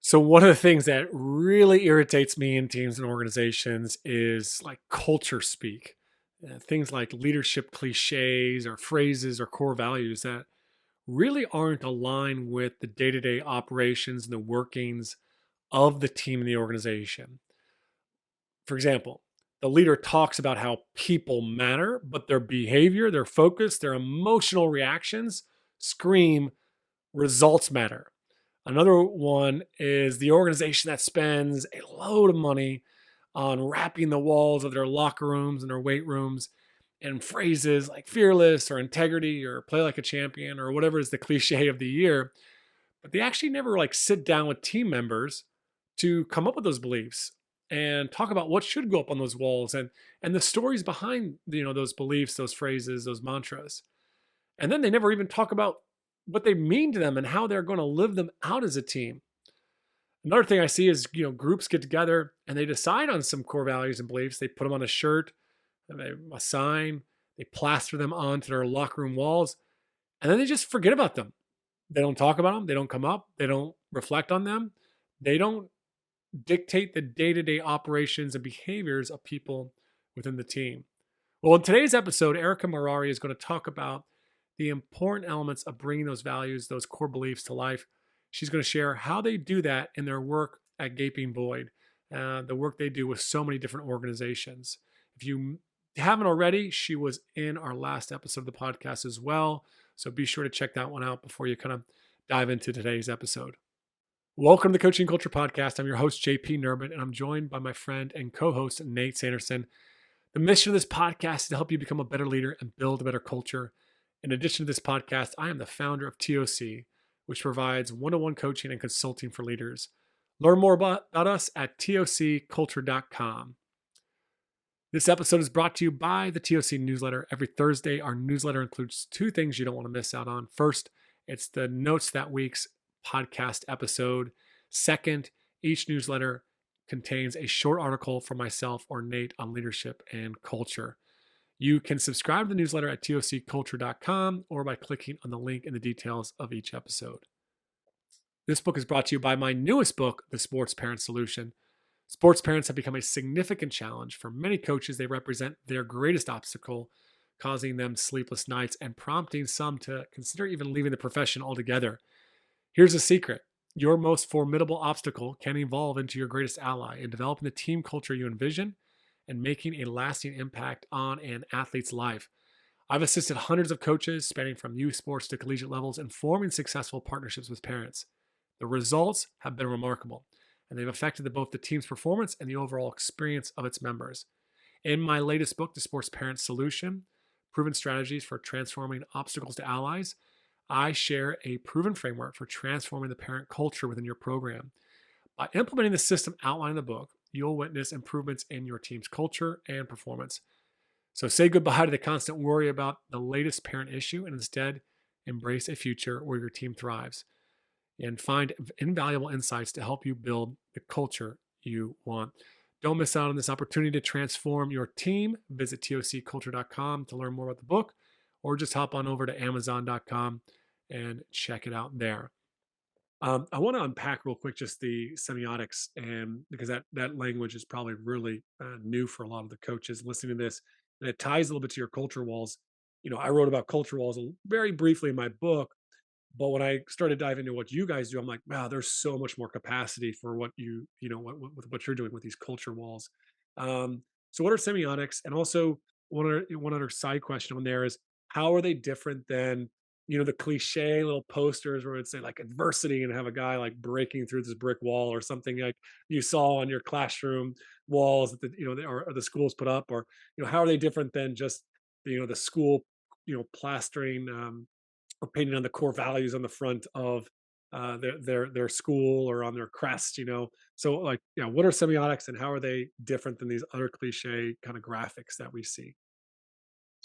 So one of the things that really irritates me in teams and organizations is like culture speak. Things like leadership cliches or phrases or core values that really aren't aligned with the day-to-day operations and the workings of the team and the organization. For example, the leader talks about how people matter, but their behavior, their focus, their emotional reactions scream results matter. Another one is the organization that spends a load of money on wrapping the walls of their locker rooms and their weight rooms and phrases like fearless or integrity or play like a champion or whatever is the cliche of the year. But they actually never like sit down with team members to come up with those beliefs and talk about what should go up on those walls and the stories behind those beliefs, those phrases, those mantras. And then they never even talk about what they mean to them and how they're going to live them out as a team. Another thing I see is, groups get together and they decide on some core values and beliefs. They put them on a shirt, a sign, they plaster them onto their locker room walls, and then they just forget about them. They don't talk about them. They don't come up. They don't reflect on them. They don't dictate the day to day operations and behaviors of people within the team. Well, in today's episode, Erica Marrari is going to talk about the important elements of bringing those values, those core beliefs to life. She's going to share how they do that in their work at Gaping Void, the work they do with so many different organizations. If you haven't already, she was in our last episode of the podcast as well. So be sure to check that one out before you kind of dive into today's episode. Welcome to the Coaching Culture Podcast. I'm your host, JP Nerbun, and I'm joined by my friend and co-host, Nate Sanderson. The mission of this podcast is to help you become a better leader and build a better culture. In addition to this podcast, I am the founder of TOC, which provides one-on-one coaching and consulting for leaders. Learn more about us at tocculture.com. This episode is brought to you by the TOC newsletter. Every Thursday, our newsletter includes two things you don't want to miss out on. First, it's the notes that week's podcast episode. Second, each newsletter contains a short article from myself or Nate on leadership and culture. You can subscribe to the newsletter at tocculture.com or by clicking on the link in the details of each episode. This book is brought to you by my newest book, The Sports Parent Solution. Sports parents have become a significant challenge. For many coaches, they represent their greatest obstacle, causing them sleepless nights and prompting some to consider even leaving the profession altogether. Here's a secret. Your most formidable obstacle can evolve into your greatest ally in developing the team culture you envision and making a lasting impact on an athlete's life. I've assisted hundreds of coaches spanning from youth sports to collegiate levels in forming successful partnerships with parents. The results have been remarkable, and they've affected both the team's performance and the overall experience of its members. In my latest book, The Sports Parent Solution, Proven Strategies for Transforming Obstacles to Allies, I share a proven framework for transforming the parent culture within your program. By implementing the system outlined in the book, you'll witness improvements in your team's culture and performance. So say goodbye to the constant worry about the latest parent issue and instead embrace a future where your team thrives and find invaluable insights to help you build the culture you want. Don't miss out on this opportunity to transform your team. Visit tocculture.com to learn more about the book, or just hop on over to amazon.com and check it out there. I want to unpack real quick just the semiotics, and because that language is probably really new for a lot of the coaches listening to this, and it ties a little bit to your culture walls. I wrote about culture walls very briefly in my book, but when I started diving into what you guys do, I'm like, wow, there's so much more capacity for what what you're doing with these culture walls. So, what are semiotics? And also, one other side question on there is, how are they different than the cliche little posters where it'd say like adversity and have a guy like breaking through this brick wall or something like you saw on your classroom walls that or the schools put up, or how are they different than just the school plastering or painting on the core values on the front of their school or on their crest. So like, what are semiotics and how are they different than these other cliche kind of graphics that we see?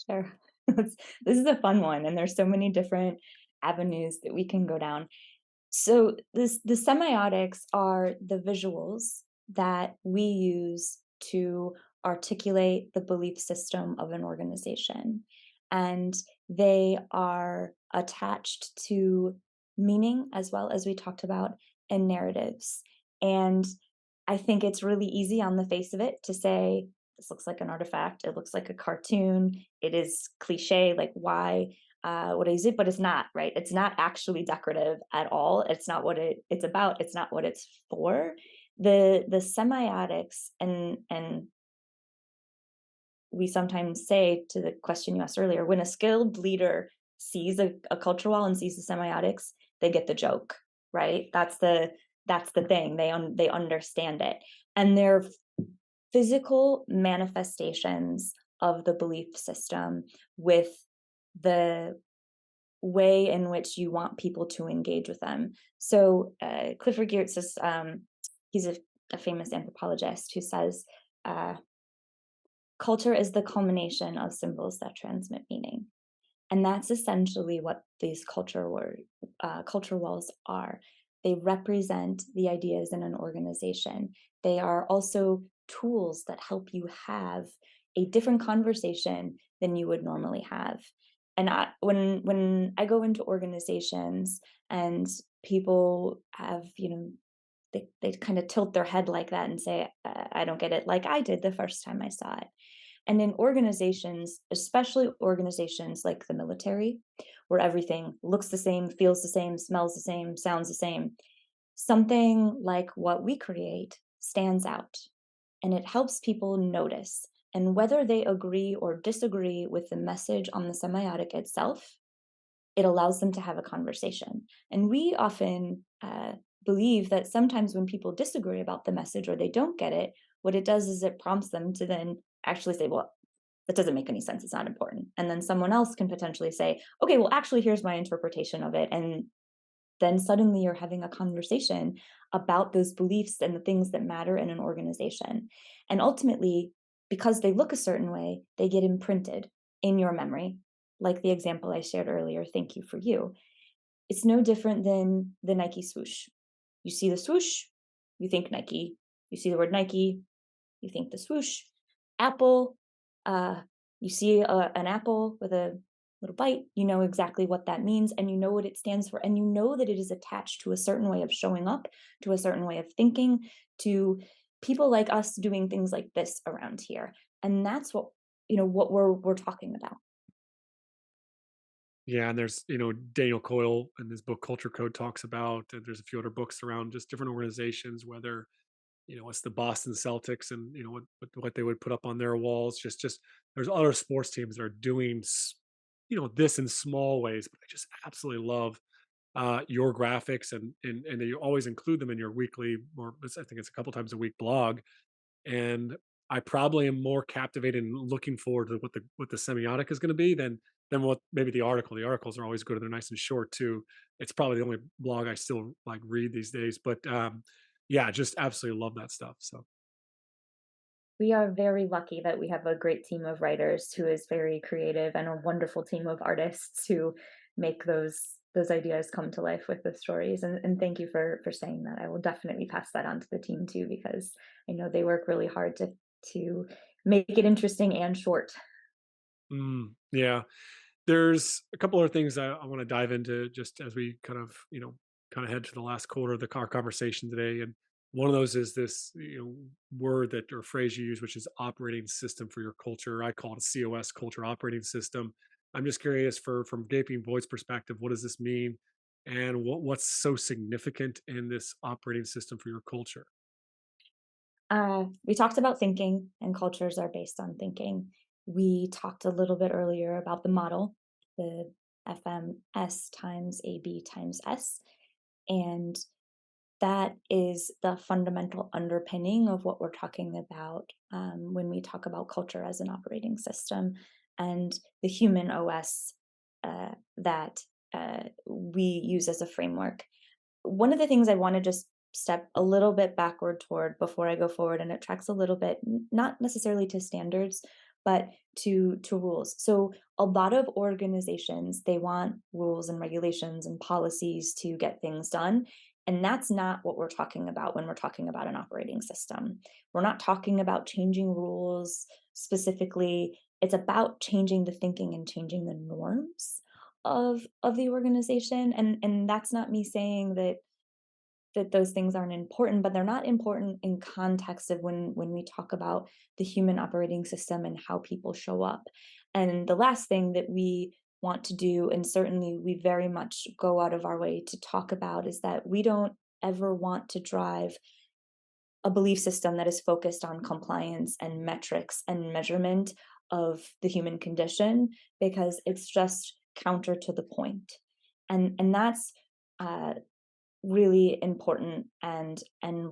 Sure. This is a fun one, and there's so many different avenues that we can go down. So the semiotics are the visuals that we use to articulate the belief system of an organization. And they are attached to meaning as well as we talked about in narratives. And I think it's really easy on the face of it to say, this looks like an artifact. It looks like a cartoon. It is cliche. Like, why would I use it? But it's not, right? It's not actually decorative at all. It's not what it's about. It's not what it's for. The semiotics and we sometimes say to the question you asked earlier, when a skilled leader sees a culture wall and sees the semiotics, they get the joke, right? That's the thing. They understand it, and they're physical manifestations of the belief system with the way in which you want people to engage with them. So Clifford Geertz is he's a famous anthropologist who says uh, culture is the culmination of symbols that transmit meaning. And that's essentially what these culture walls are. They represent the ideas in an organization. They are also tools that help you have a different conversation than you would normally have. And when I go into organizations and people have, they kind of tilt their head like that and say, I don't get it, like I did the first time I saw it. And in organizations, especially organizations like the military, where everything looks the same, feels the same, smells the same, sounds the same, something like what we create stands out and it helps people notice. And whether they agree or disagree with the message on the semiotic itself, it allows them to have a conversation. And we often believe that sometimes when people disagree about the message or they don't get it, what it does is it prompts them to then actually say, well, that doesn't make any sense. It's not important. And then someone else can potentially say, okay, well, actually, here's my interpretation of it. And then suddenly you're having a conversation about those beliefs and the things that matter in an organization. And ultimately, because they look a certain way, they get imprinted in your memory. Like the example I shared earlier, thank you for you. It's no different than the Nike swoosh. You see the swoosh, you think Nike. You see the word Nike, you think the swoosh. Apple, uh, you see an apple with a little bite, you know exactly what that means and you know what it stands for. And you know that it is attached to a certain way of showing up, to a certain way of thinking, to people like us doing things like this around here. And that's what we're talking about. Yeah, and there's, Daniel Coyle in his book Culture Code talks about, there's a few other books around just different organizations, whether, it's the Boston Celtics and, what they would put up on their walls. Just there's other sports teams that are doing, this in small ways, but I just absolutely love your graphics and you always include them in your weekly, or I think it's a couple times a week blog. And I probably am more captivated and looking forward to what the semiotic is going to be than what maybe the article. The articles are always good. They're nice and short too. It's probably the only blog I still like read these days. But yeah, just absolutely love that stuff. So We are very lucky that we have a great team of writers who is very creative and a wonderful team of artists who make those ideas come to life with the stories. And thank you for saying that. I will definitely pass that on to the team too, because I know they work really hard to make it interesting and short. yeah, there's a couple other things I want to dive into just as we kind of head to the last quarter of the car conversation today. And one of those is this, word that or phrase you use, which is operating system for your culture. I call it a COS, culture operating system. I'm just curious from Gaping Void's perspective, what does this mean? And what's so significant in this operating system for your culture? We talked about thinking, and cultures are based on thinking. We talked a little bit earlier about the model, the FMS times AB times S. And that is the fundamental underpinning of what we're talking about when we talk about culture as an operating system and the human OS that we use as a framework. One of the things I want to just step a little bit backward toward before I go forward, and it tracks a little bit, not necessarily to standards, but to rules. So a lot of organizations, they want rules and regulations and policies to get things done. And that's not what we're talking about when we're talking about an operating system. We're not talking about changing rules specifically. It's about changing the thinking and changing the norms of the organization. And that's not me saying that that those things aren't important, but they're not important in context of when we talk about the human operating system and how people show up. And the last thing that we want to do, and certainly we very much go out of our way to talk about, is that we don't ever want to drive a belief system that is focused on compliance and metrics and measurement of the human condition, because it's just counter to the point. And that's uh, really important, and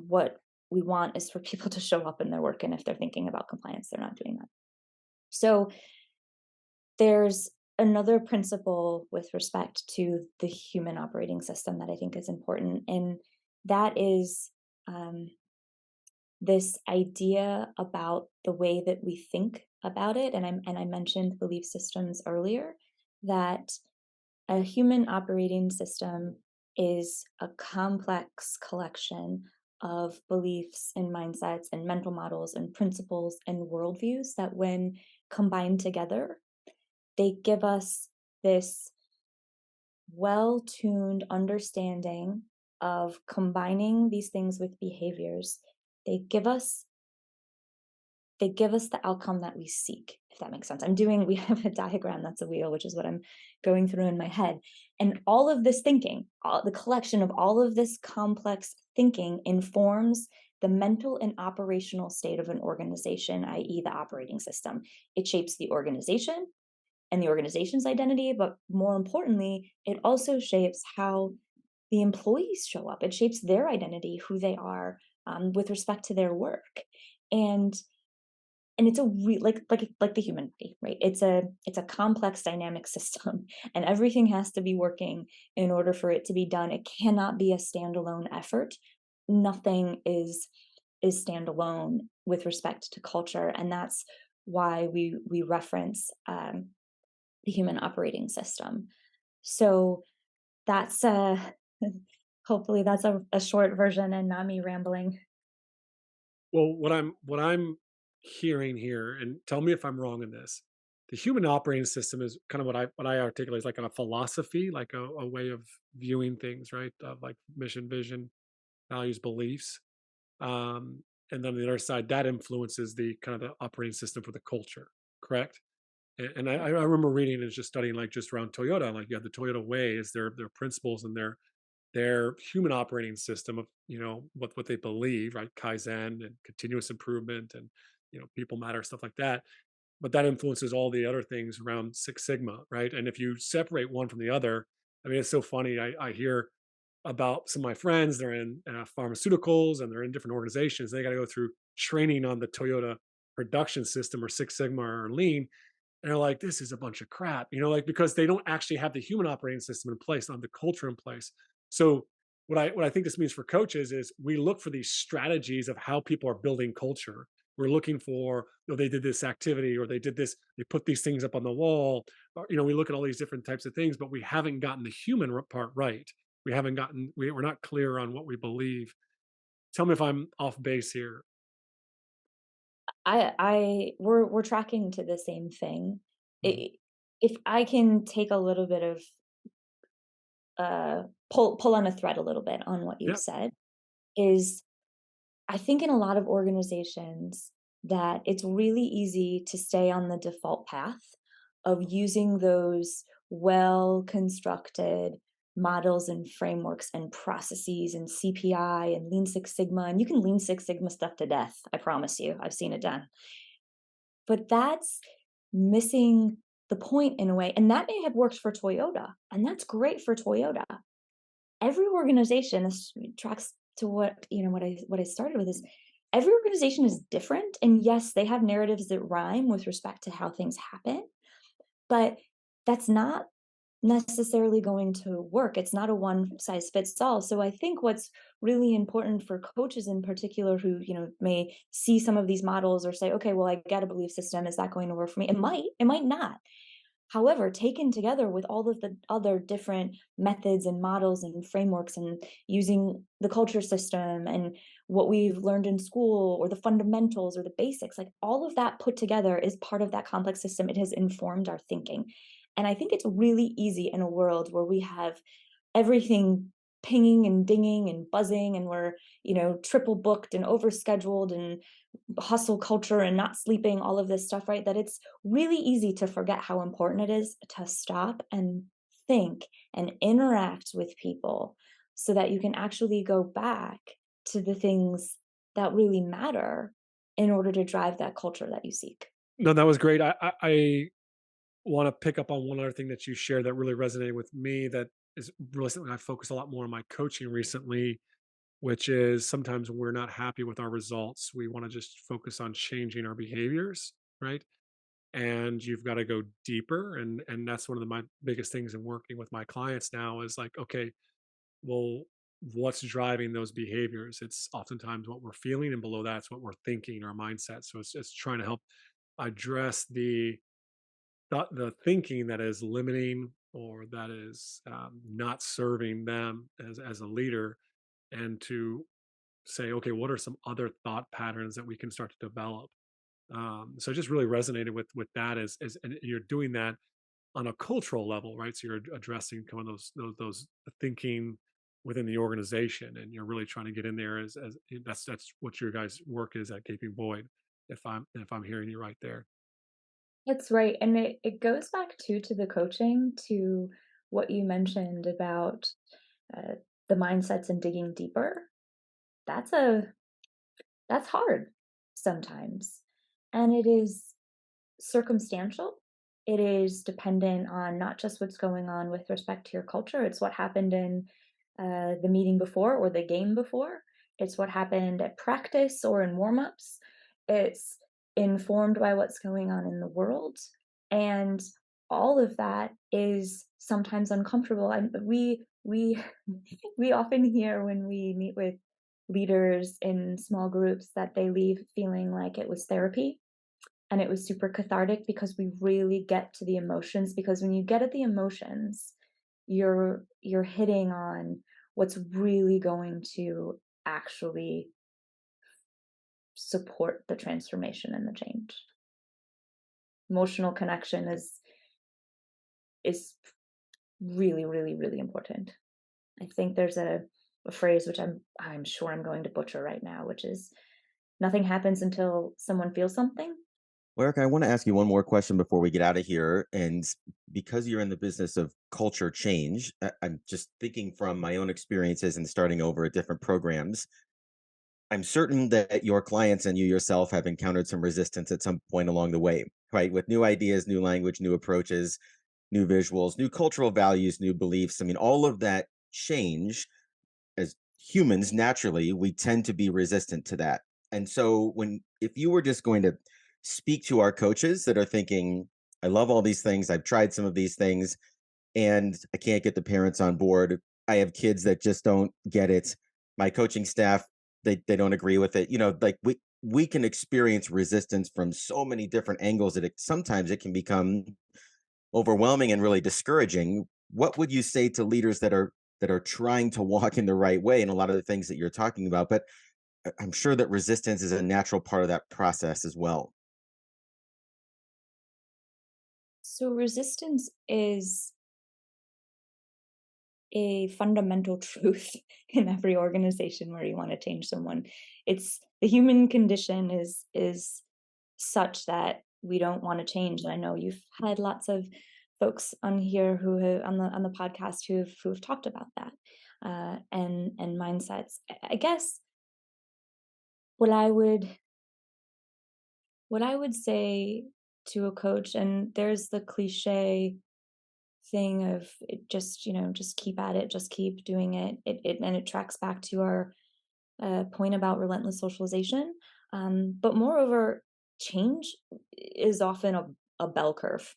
what we want is for people to show up in their work, and if they're thinking about compliance, they're not doing that. So there's another principle with respect to the human operating system that I think is important, and that is um, this idea about the way that we think about it. And I mentioned belief systems earlier, that a human operating system is a complex collection of beliefs and mindsets and mental models and principles and worldviews that, when combined together, they give us this well tuned understanding of combining these things with behaviors. They give us they give us the outcome that we seek, if that makes sense. We have a diagram that's a wheel, which is what I'm going through in my head. And all of this thinking, the collection of all of this complex thinking, informs the mental and operational state of an organization, i.e., the operating system. It shapes the organization and the organization's identity, but more importantly, it also shapes how the employees show up. It shapes their identity, who they are, with respect to their work. And it's like the human body, right? It's a complex dynamic system, and everything has to be working in order for it to be done. It cannot be a standalone effort. Nothing is standalone with respect to culture, and that's why we reference the human operating system. So that's hopefully that's a short version and not me rambling. Well, what I'm hearing here, and tell me if I'm wrong in this. The human operating system is kind of what I articulate is like a philosophy, like a way of viewing things, right? Of like mission, vision, values, beliefs. And then on the other side, that influences the kind of the operating system for the culture, correct? And I remember reading and just studying like just around Toyota, like you have the Toyota way is their principles and their human operating system of what they believe, right? Kaizen and continuous improvement and people matter, stuff like that. But that influences all the other things around Six Sigma, right? And if you separate one from the other, I mean, it's so funny. I hear about some of my friends, they're in pharmaceuticals and they're in different organizations. They got to go through training on the Toyota production system or Six Sigma or Lean, and they're like, this is a bunch of crap, like because they don't actually have the human operating system in place, not the culture in place. So what I think this means for coaches is we look for these strategies of how people are building culture. We're looking for, they did this activity or they did this, they put these things up on the wall, or, we look at all these different types of things, but we haven't gotten the human part right. We haven't gotten, we're not clear on what we believe. Tell me if I'm off base here. We're tracking to the same thing. Mhm. I If I can take a little bit of pull on a thread a little bit on what you Yeah. said, is I think in a lot of organizations that it's really easy to stay on the default path of using those well constructed models and frameworks and processes and CPI and Lean Six Sigma. And you can Lean Six Sigma stuff to death. I promise you, I've seen it done. But that's missing the point in a way. And that may have worked for Toyota, and that's great for Toyota. Every organization, this tracks to what I started with, is every organization is different. And yes, they have narratives that rhyme with respect to how things happen, but that's not necessarily going to work. It's not a one size fits all. So I think what's really important for coaches in particular who, may see some of these models or say, okay, well, I get a belief system. Is that going to work for me? It might not. However, taken together with all of the other different methods and models and frameworks, and using the culture system and what we've learned in school or the fundamentals or the basics, like all of that put together is part of that complex system. It has informed our thinking. And I think it's really easy in a world where we have everything pinging and dinging and buzzing, and we're, triple booked and overscheduled, and hustle culture and not sleeping, all of this stuff, right? That it's really easy to forget how important it is to stop and think and interact with people so that you can actually go back to the things that really matter in order to drive that culture that you seek. No, that was great. I want to pick up on one other thing that you shared that really resonated with me. That is really something I focus a lot more on my coaching recently, which is sometimes when we're not happy with our results, we want to just focus on changing our behaviors, right? And you've got to go deeper, and that's one of my biggest things in working with my clients now is like, okay, well, what's driving those behaviors? It's oftentimes what we're feeling, and below that's what we're thinking, our mindset. So it's trying to help address the thinking that is limiting or that is not serving them as a leader, and to say, okay, what are some other thought patterns that we can start to develop? So it just really resonated with that as and you're doing that on a cultural level, right? So you're addressing kind of those thinking within the organization, and you're really trying to get in there as that's what your guys' work is at Gaping Void. If I'm hearing you right there. That's right, and it goes back too to the coaching, to what you mentioned about, uh, the mindsets and digging deeper. That's a that's hard sometimes, and it is circumstantial. It is dependent on not just what's going on with respect to your culture, it's what happened in, the meeting before or the game before. It's what happened at practice or in warm-ups. It's informed by what's going on in the world, and all of that is sometimes uncomfortable. We we often hear when we meet with leaders in small groups that they leave feeling like it was therapy and it was super cathartic because we really get to the emotions, because when you get at the emotions, you're hitting on what's really going to actually support the transformation and the change. Emotional connection is really, really, really important. I think there's a phrase which I'm sure I'm going to butcher right now, which is nothing happens until someone feels something. Well, Eric, I want to ask you one more question before we get out of here. And because you're in the business of culture change, I'm just thinking from my own experiences and starting over at different programs. I'm certain that your clients and you yourself have encountered some resistance at some point along the way, right? With new ideas, new language, new approaches, new visuals, new cultural values, new beliefs. I mean, all of that change as humans, naturally, we tend to be resistant to that. And so if you were just going to speak to our coaches that are thinking, I love all these things, I've tried some of these things, and I can't get the parents on board. I have kids that just don't get it. My coaching staff, they don't agree with it. Like we can experience resistance from so many different angles that sometimes it can become overwhelming and really discouraging. What would you say to leaders that are trying to walk in the right way and a lot of the things that you're talking about? But I'm sure that resistance is a natural part of that process as well. So resistance is a fundamental truth in every organization where you want to change someone. It's the human condition is such that we don't want to change. And I know you've had lots of folks on here who have, on the podcast who've talked about that, and mindsets. I guess what I would what I would say to a coach, and there's the cliche thing of just, just keep at it, just keep doing it. And it tracks back to our, point about relentless socialization. But moreover, change is often a bell curve.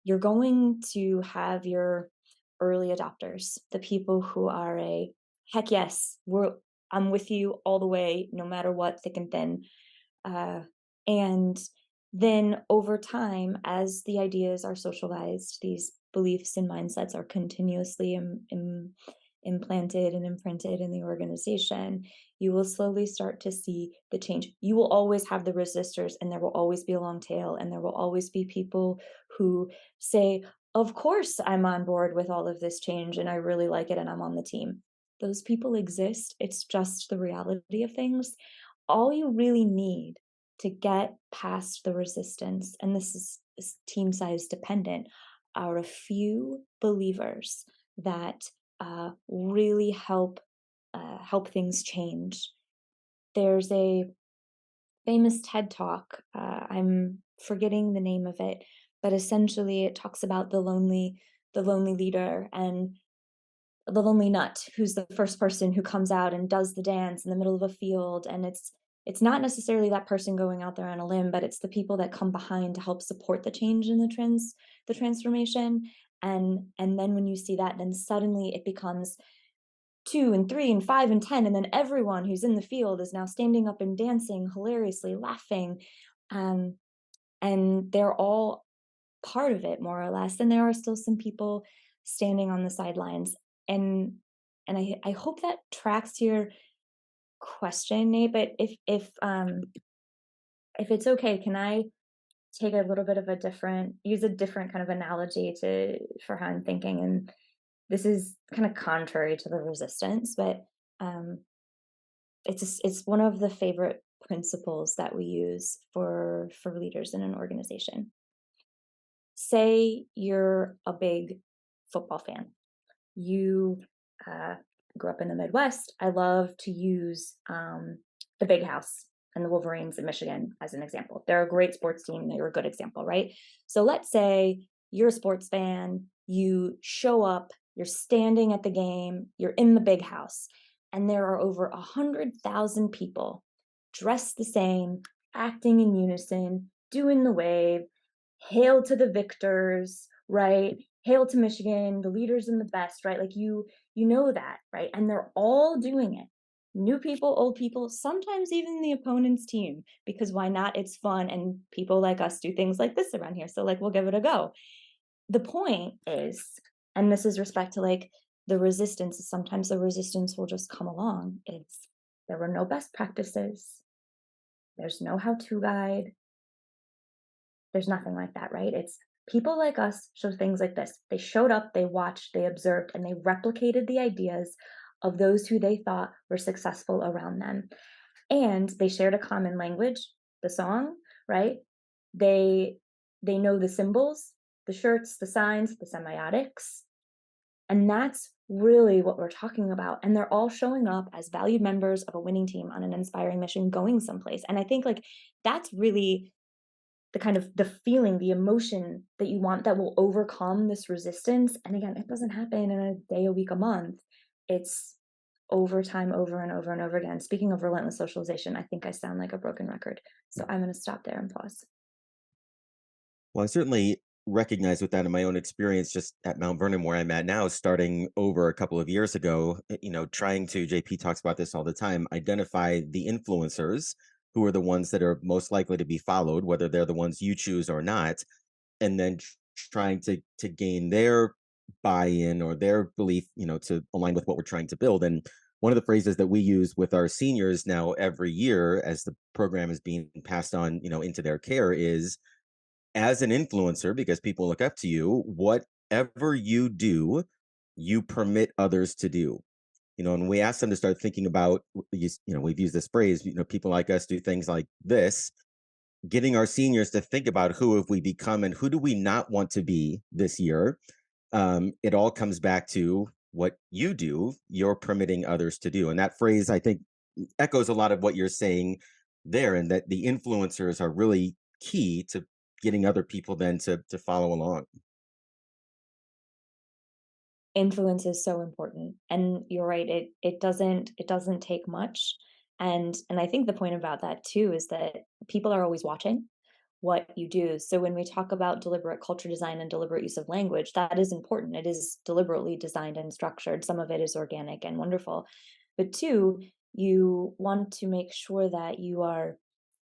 You're going to have your early adopters, the people who are a heck yes, I'm with you all the way, no matter what, thick and thin. Uh, and then over time, as the ideas are socialized, these beliefs and mindsets are continuously implanted and imprinted in the organization, you will slowly start to see the change. You will always have the resistors, and there will always be a long tail, and there will always be people who say, of course, I'm on board with all of this change, and I really like it, and I'm on the team. those people exist. It's just the reality of things. All you really need to get past the resistance, and this team size dependent, are a few believers that really help things change. There's a famous TED talk. I'm forgetting the name of it, but essentially it talks about the lonely leader and the lonely nut, who's the first person who comes out and does the dance in the middle of a field. And it's not necessarily that person going out there on a limb, but it's the people that come behind to help support the change in the transformation. And then when you see that, then suddenly it becomes 2 and 3 and 5 and 10, and then everyone who's in the field is now standing up and dancing hilariously, laughing, um, and they're all part of it more or less. And there are still some people standing on the sidelines. And I hope that tracks to your question, Nate. But if it's okay, can I take a little bit of use a different kind of analogy for how I'm thinking? And this is kind of contrary to the resistance, but um, it's one of the favorite principles that we use for leaders in an organization. Say you're a big football fan. You uh, grew up in the Midwest. I love to use the Big House and the Wolverines in Michigan as an example. They're a great sports team. They're a good example, right? So let's say you're a sports fan. You show up. You're standing at the game. You're in the Big House, and there are over 100,000 people dressed the same, acting in unison, doing the wave. Hail to the victors, right? Hail to Michigan, the leaders and the best, right? Like you know that, right? And they're all doing it. New people, old people, sometimes even the opponent's team, because why not? It's fun, and people like us do things like this around here. So like we'll give it a go. The point is, and this is respect to like the resistance, is sometimes the resistance will just come along. It's there were no best practices. There's no how-to guide. There's nothing like that, right? It's people like us show things like this. They showed up, they watched, they observed, and they replicated the ideas of those who they thought were successful around them. And they shared a common language, the song, right? They they know the symbols, the shirts, the signs, the semiotics. And that's really what we're talking about. And they're all showing up as valued members of a winning team on an inspiring mission going someplace. And I think like that's really the kind of the feeling, the emotion that you want that will overcome this resistance. And again, it doesn't happen in a day, a week, a month. It's over time, over and over and over again. Speaking of relentless socialization, I think I sound like a broken record. So I'm going to stop there and pause. Well, I certainly recognize with that in my own experience just at Mount Vernon, where I'm at now, starting over a couple of years ago, trying to, JP talks about this all the time, identify the influencers who are the ones that are most likely to be followed, whether they're the ones you choose or not, and then trying to gain their buy-in or their belief, to align with what we're trying to build. And one of the phrases that we use with our seniors now every year as the program is being passed on, into their care is, as an influencer, because people look up to you, whatever you do, you permit others to do. And we ask them to start thinking about, we've used this phrase, people like us do things like this, getting our seniors to think about who have we become and who do we not want to be this year. It all comes back to what you do, you're permitting others to do. And that phrase, I think, echoes a lot of what you're saying there, and that the influencers are really key to getting other people then to follow along. Influence is so important, and you're right, it doesn't take much. And I think the point about that too is that people are always watching what you do. So when we talk about deliberate culture design and deliberate use of language, that is important. It is deliberately designed and structured. Some of it is organic and wonderful, but two, you want to make sure that you are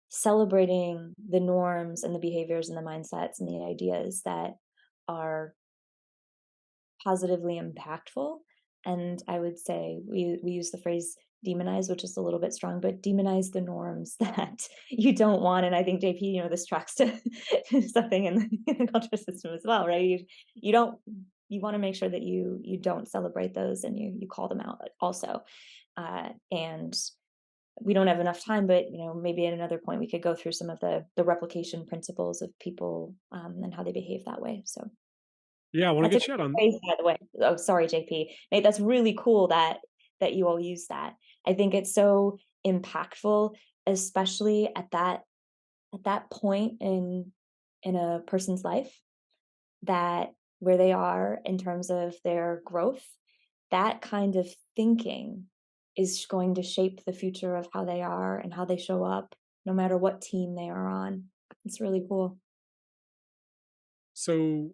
celebrating the norms and the behaviors and the mindsets and the ideas that are positively impactful. And I would say we use the phrase demonize, which is a little bit strong, but demonize the norms that you don't want. And I think JP, this tracks to something in the culture system as well, right? You don't you want to make sure that you don't celebrate those, and you call them out also. And we don't have enough time, but maybe at another point we could go through some of the replication principles of people, and how they behave that way. So Yeah, I want to that's a get you out great on. phrase, by the way. Oh, sorry, JP. Nate, that's really cool that you all use that. I think it's so impactful, especially at that point in a person's life, that where they are in terms of their growth, that kind of thinking is going to shape the future of how they are and how they show up, no matter what team they are on. It's really cool. So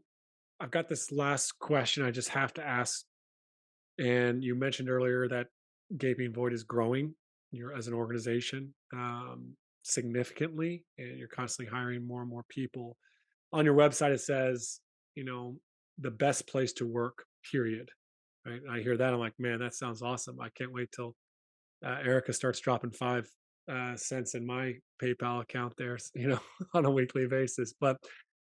I've got this last question I just have to ask. And you mentioned earlier that Gaping Void is growing. You're as an organization significantly, and you're constantly hiring more and more people. On your website, it says, you know, the best place to work. Period. Right? And I hear that, I'm like, man, that sounds awesome. I can't wait till Erica starts dropping 5 cents in my PayPal account there, on a weekly basis. But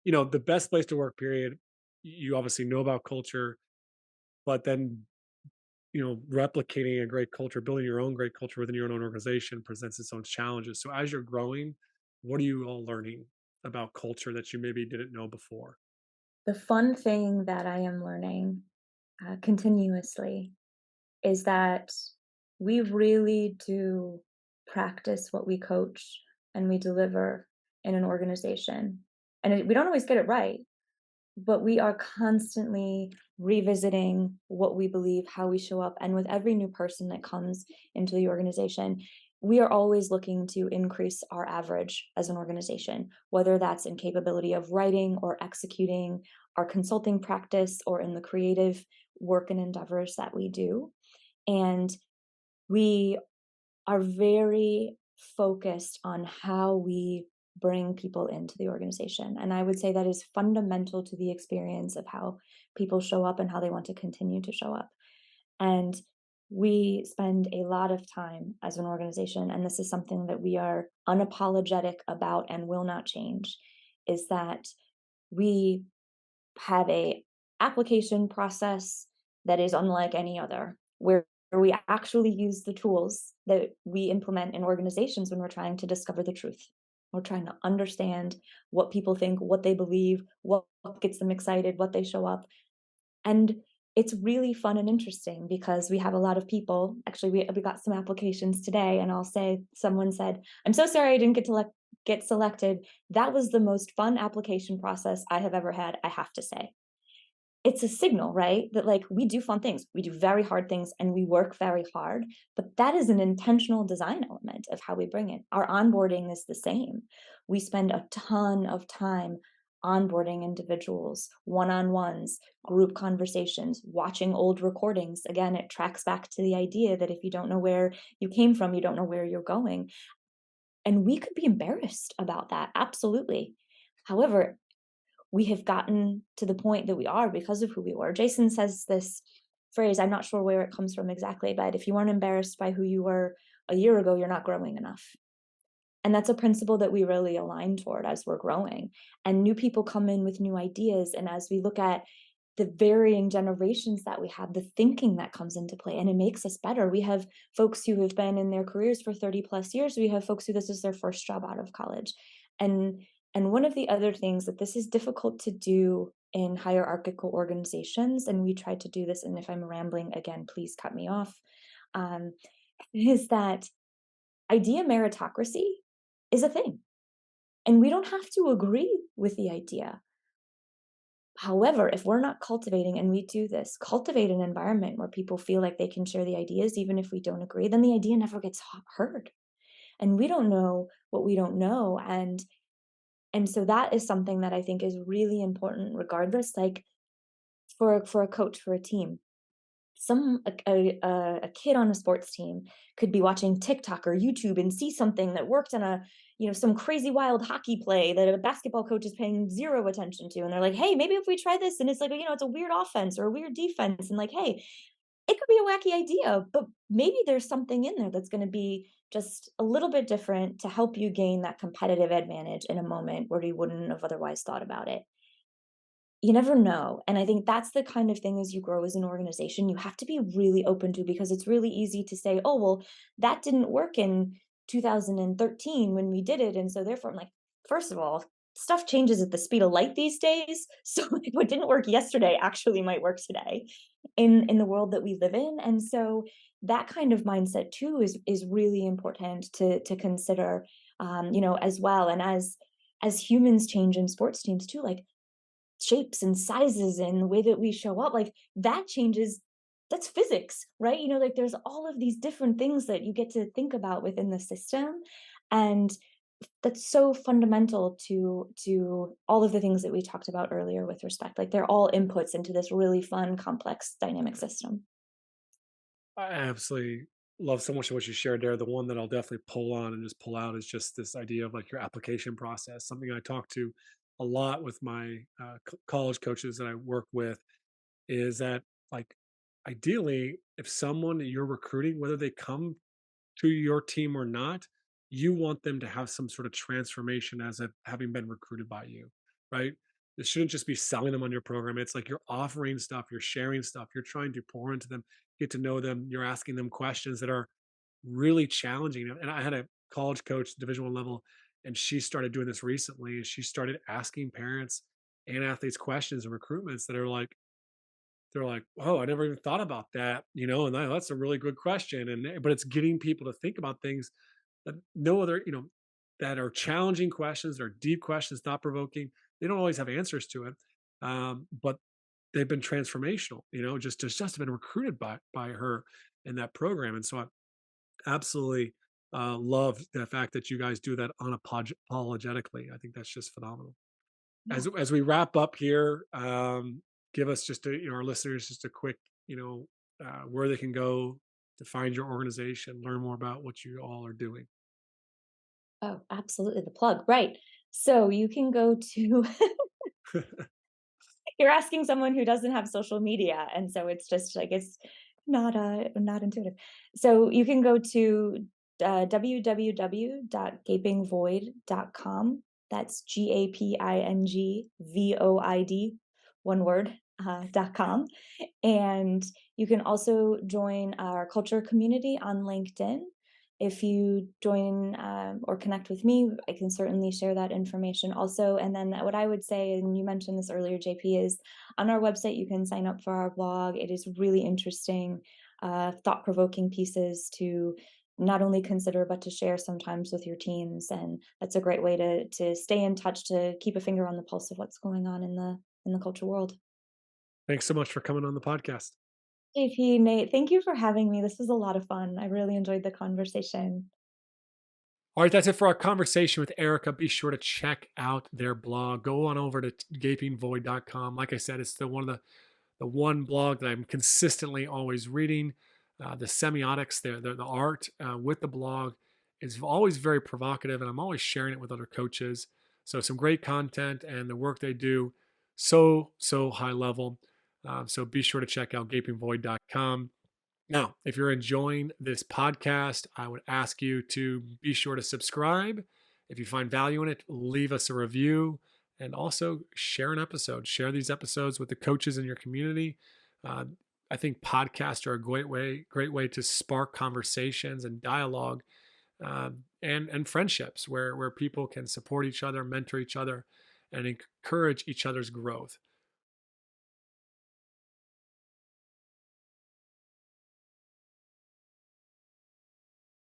the best place to work. Period. You obviously know about culture, but then replicating a great culture, building your own great culture within your own organization presents its own challenges. So as you're growing, what are you all learning about culture that you maybe didn't know before? The fun thing that I am learning continuously is that we really do practice what we coach and we deliver in an organization. And we don't always get it right, but we are constantly revisiting what we believe, how we show up. And with every new person that comes into the organization, we are always looking to increase our average as an organization, whether that's in capability of writing or executing our consulting practice or in the creative work and endeavors that we do. And we are very focused on how we bring people into the organization. And I would say that is fundamental to the experience of how people show up and how they want to continue to show up. And we spend a lot of time as an organization, and this is something that we are unapologetic about and will not change, is that we have a application process that is unlike any other, where we actually use the tools that we implement in organizations when we're trying to discover the truth. We're trying to understand what people think, what they believe, what gets them excited, what they show up. And it's really fun and interesting because we have a lot of people. Actually, we got some applications today, and I'll say someone said, "I'm so sorry I didn't get selected. That was the most fun application process I have ever had, I have to say." It's a signal, right? That like we do fun things, we do very hard things, and we work very hard. But that is an intentional design element of how we bring it. Our onboarding is the same. We spend a ton of time onboarding individuals, one-on-ones, group conversations, watching old recordings. Again, it tracks back to the idea that if you don't know where you came from, you don't know where you're going. And we could be embarrassed about that, absolutely. However, we have gotten to the point that we are because of who we were. Jason says this phrase, I'm not sure where it comes from exactly, but if you weren't embarrassed by who you were a year ago, you're not growing enough. And that's a principle that we really align toward as we're growing. And new people come in with new ideas. And as we look at the varying generations that we have, the thinking that comes into play, and it makes us better. We have folks who have been in their careers for 30 plus years. We have folks who this is their first job out of college. And one of the other things that this is difficult to do in hierarchical organizations, and we try to do this, and if I'm rambling again, please cut me off, um, is that idea meritocracy is a thing. And we don't have to agree with the idea. However, if we're not cultivating, and we do this, cultivate an environment where people feel like they can share the ideas, even if we don't agree, then the idea never gets heard. And we don't know what we don't know. And so that is something that I think is really important, regardless, like for a coach, for a team. A kid on a sports team could be watching TikTok or YouTube and see something that worked on some crazy wild hockey play that a basketball coach is paying zero attention to, and they're like, hey, maybe if we try this, and it's like, it's a weird offense or a weird defense, and like, hey, it could be a wacky idea, but maybe there's something in there that's going to be just a little bit different to help you gain that competitive advantage in a moment where you wouldn't have otherwise thought about it. you never know. And I think that's the kind of thing as you grow as an organization, you have to be really open to, because it's really easy to say, oh, well, that didn't work in 2013 when we did it. And so therefore, I'm like, first of all, stuff changes at the speed of light these days. So like, what didn't work yesterday actually might work today in the world that we live in. And so that kind of mindset too is really important to consider, as well. And as humans change in sports teams too, like shapes and sizes and the way that we show up, like that changes. That's physics, right? Like there's all of these different things that you get to think about within the system. And that's so fundamental to all of the things that we talked about earlier with respect. Like they're all inputs into this really fun, complex, dynamic system. I absolutely love so much of what you shared there. The one that I'll definitely pull on and just pull out is just this idea of like your application process. Something I talk to a lot with my college coaches that I work with is that, like, ideally, if someone that you're recruiting, whether they come to your team or not, you want them to have some sort of transformation as of having been recruited by you, right? It shouldn't just be selling them on your program. It's like you're offering stuff, you're sharing stuff, you're trying to pour into them, get to know them, you're asking them questions that are really challenging. And I had a college coach, Division 1 level, and she started doing this recently. And she started asking parents and athletes questions and recruitments that are like, they're like, "Oh, I never even thought about that," and that's a really good question. But it's getting people to think about things that no other, that are challenging questions, that are deep questions, thought provoking. They don't always have answers to it, but they've been transformational. Just been recruited by her in that program, and so I absolutely love the fact that you guys do that unapologetically. I think that's just phenomenal. Yeah. As we wrap up here, give us just our listeners just a quick, where they can go to find your organization, learn more about what you all are doing. Oh, absolutely. The plug. Right. So you can go to you're asking someone who doesn't have social media, and so it's just like it's not intuitive. So you can go to www.gapingvoid.com. That's GAPINGVOID, one word, .com. And you can also join our culture community on LinkedIn. If you join or connect with me, I can certainly share that information also. And then what I would say, and you mentioned this earlier, JP, is on our website, you can sign up for our blog. It is really interesting, thought provoking pieces to not only consider, but to share sometimes with your teams. And that's a great way to stay in touch, to keep a finger on the pulse of what's going on in the culture world. Thanks so much for coming on the podcast. JP, Nate, thank you for having me. This was a lot of fun. I really enjoyed the conversation. All right, that's it for our conversation with Erica. Be sure to check out their blog. Go on over to gapingvoid.com. Like I said, it's the one blog that I'm consistently always reading. The semiotics, the art with the blog is always very provocative, and I'm always sharing it with other coaches. So some great content, and the work they do so high level. So be sure to check out gapingvoid.com. Now, if you're enjoying this podcast, I would ask you to be sure to subscribe. If you find value in it, leave us a review, and also share an episode. Share these episodes with the coaches in your community. Uh, I think podcasts are a great way to spark conversations and dialogue, and friendships where people can support each other, mentor each other, and encourage each other's growth.